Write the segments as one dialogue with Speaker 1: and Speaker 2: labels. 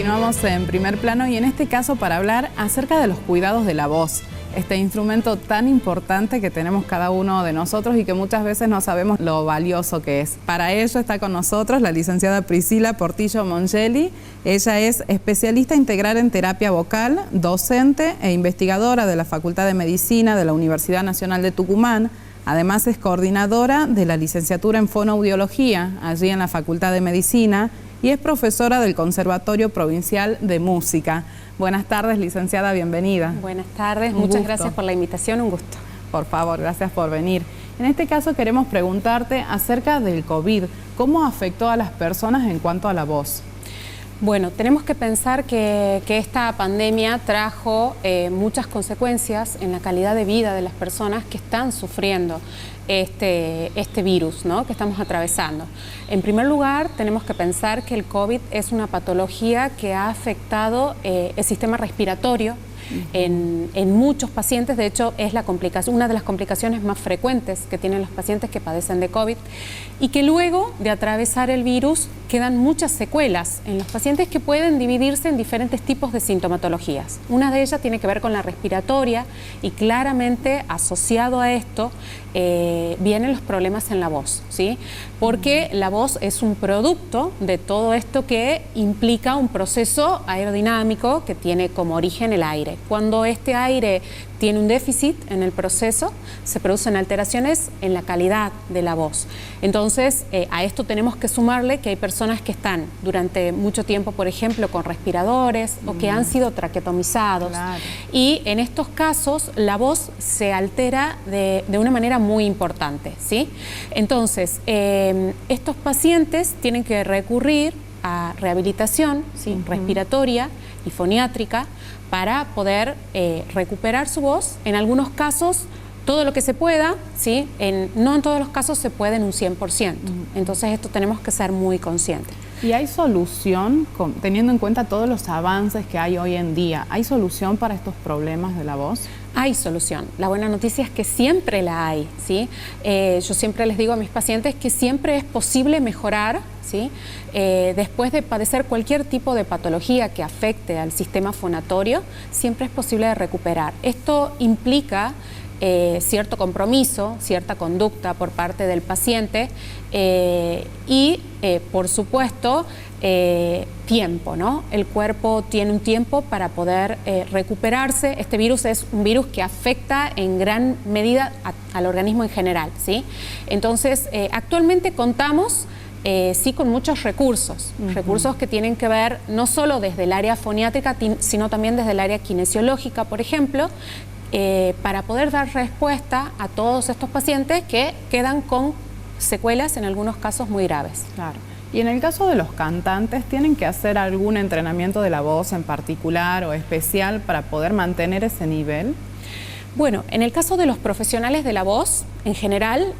Speaker 1: Continuamos en Primer Plano y en este caso para hablar acerca de los cuidados de la voz. Este instrumento tan importante que tenemos cada uno de nosotros y que muchas veces no sabemos lo valioso que es. Para ello está con nosotros la licenciada Priscila Portillo Mongeli. Ella es especialista integral en terapia vocal, docente e investigadora de la Facultad de Medicina de la Universidad Nacional de Tucumán. Además es coordinadora de la licenciatura en fonoaudiología, allí en la Facultad de Medicina, y es profesora del Conservatorio Provincial de Música. Buenas tardes, licenciada, bienvenida.
Speaker 2: Buenas tardes, muchas gracias por la invitación, un gusto.
Speaker 1: Por favor, gracias por venir. En este caso queremos preguntarte acerca del COVID. ¿Cómo afectó a las personas en cuanto a la voz?
Speaker 2: Bueno, tenemos que pensar que esta pandemia trajo muchas consecuencias en la calidad de vida de las personas que están sufriendo este virus, ¿no?, que estamos atravesando. En primer lugar, tenemos que pensar que el COVID es una patología que ha afectado el sistema respiratorio en muchos pacientes. De hecho, es una de las complicaciones más frecuentes que tienen los pacientes que padecen de COVID, y que luego de atravesar el virus quedan muchas secuelas en los pacientes que pueden dividirse en diferentes tipos de sintomatologías. Una de ellas tiene que ver con la respiratoria, y claramente asociado a esto vienen los problemas en la voz, ¿sí? Porque la voz es un producto de todo esto que implica un proceso aerodinámico que tiene como origen el aire. Cuando este aire tiene un déficit en el proceso, se producen alteraciones en la calidad de la voz. Entonces, a esto tenemos que sumarle que hay personas que están durante mucho tiempo, por ejemplo, con respiradores o que han sido traqueotomizados. Claro. Y en estos casos, la voz se altera de una manera muy importante, ¿sí? Entonces, estos pacientes tienen que recurrir a rehabilitación, ¿sí?, respiratoria y foniátrica, para poder recuperar su voz. En algunos casos, todo lo que se pueda, ¿sí? No en todos los casos se puede en un 100%. Entonces, esto tenemos que ser muy conscientes.
Speaker 1: ¿Y hay solución, teniendo en cuenta todos los avances que hay hoy en día, hay solución para estos problemas de la voz?
Speaker 2: Hay solución. La buena noticia es que siempre la hay, ¿sí? Yo siempre les digo a mis pacientes que siempre es posible mejorar, ¿sí? Después de padecer cualquier tipo de patología que afecte al sistema fonatorio, siempre es posible recuperar. Esto implica cierto compromiso, cierta conducta por parte del paciente y, por supuesto, tiempo, ¿no? El cuerpo tiene un tiempo para poder recuperarse. Este virus es un virus que afecta en gran medida al organismo en general, ¿sí? Entonces, actualmente contamos sí con muchos recursos, recursos que tienen que ver no solo desde el área foniátrica, sino también desde el área kinesiológica, por ejemplo, para poder dar respuesta a todos estos pacientes que quedan con secuelas, en algunos casos muy graves.
Speaker 1: Claro. Y en el caso de los cantantes, ¿tienen que hacer algún entrenamiento de la voz en particular o especial para poder mantener ese nivel?
Speaker 2: Bueno, en el caso de los profesionales de la voz, en general,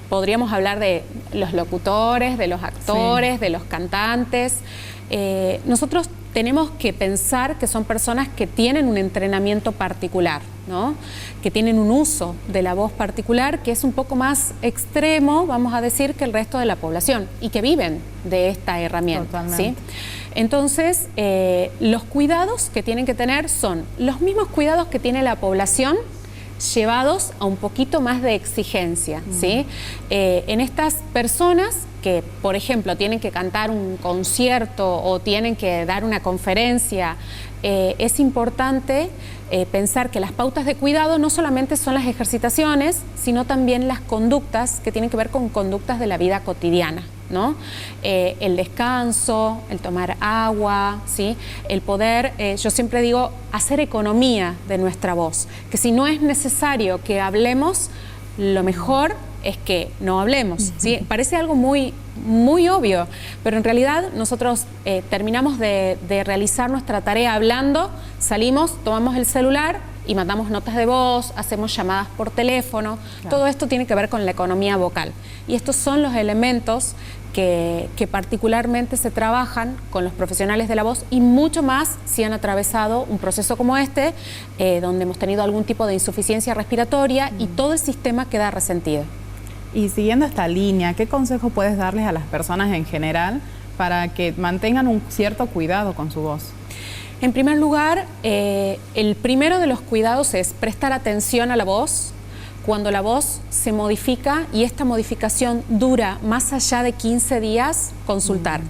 Speaker 2: podríamos hablar de los locutores, de los actores, sí, de los cantantes. Nosotros tenemos que pensar que son personas que tienen un entrenamiento particular, ¿no?, que tienen un uso de la voz particular que es un poco más extremo, vamos a decir, que el resto de la población, y que viven de esta herramienta, ¿sí? Entonces, los cuidados que tienen que tener son los mismos cuidados que tiene la población, llevados a un poquito más de exigencia, ¿sí? En estas personas que, por ejemplo, tienen que cantar un concierto o tienen que dar una conferencia, es importante pensar que las pautas de cuidado no solamente son las ejercitaciones, sino también las conductas que tienen que ver con conductas de la vida cotidiana, ¿no? El descanso, el tomar agua, ¿sí? El poder, yo siempre digo, hacer economía de nuestra voz, que si no es necesario que hablemos, lo mejor es que no hablemos, ¿sí? Parece algo muy obvio, pero en realidad nosotros terminamos de realizar nuestra tarea hablando, salimos, tomamos el celular y mandamos notas de voz, hacemos llamadas por teléfono. Claro. Todo esto tiene que ver con la economía vocal. Y estos son los elementos que particularmente se trabajan con los profesionales de la voz, y mucho más si han atravesado un proceso como este, donde hemos tenido algún tipo de insuficiencia respiratoria y todo el sistema queda resentido.
Speaker 1: Y siguiendo esta línea, ¿qué consejo puedes darles a las personas en general para que mantengan un cierto cuidado con su voz?
Speaker 2: En primer lugar, el primero de los cuidados es prestar atención a la voz. Cuando la voz se modifica y esta modificación dura más allá de 15 días, consultar.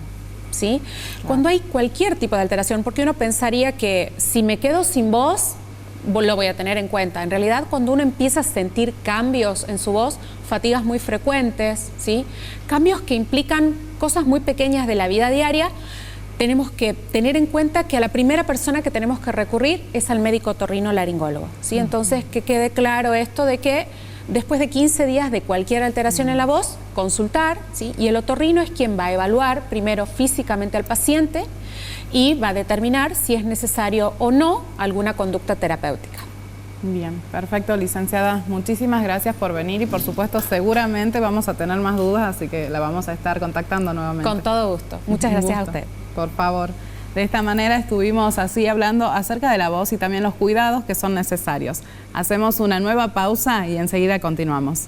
Speaker 2: ¿Sí? Claro. Cuando hay cualquier tipo de alteración, porque uno pensaría que si me quedo sin voz, lo voy a tener en cuenta. En realidad, cuando uno empieza a sentir cambios en su voz, fatigas muy frecuentes, ¿sí? Cambios que implican cosas muy pequeñas de la vida diaria, tenemos que tener en cuenta que a la primera persona que tenemos que recurrir es al médico otorrinolaringólogo, ¿sí? Entonces, que quede claro esto de que después de 15 días de cualquier alteración en la voz, consultar, ¿sí? Y el otorrino es quien va a evaluar primero físicamente al paciente y va a determinar si es necesario o no alguna conducta terapéutica.
Speaker 1: Bien, perfecto, licenciada. Muchísimas gracias por venir y por supuesto seguramente vamos a tener más dudas, así que la vamos a estar contactando nuevamente.
Speaker 2: Con todo gusto. Muchas gracias a usted.
Speaker 1: Por favor. De esta manera estuvimos así hablando acerca de la voz y también los cuidados que son necesarios. Hacemos una nueva pausa y enseguida continuamos.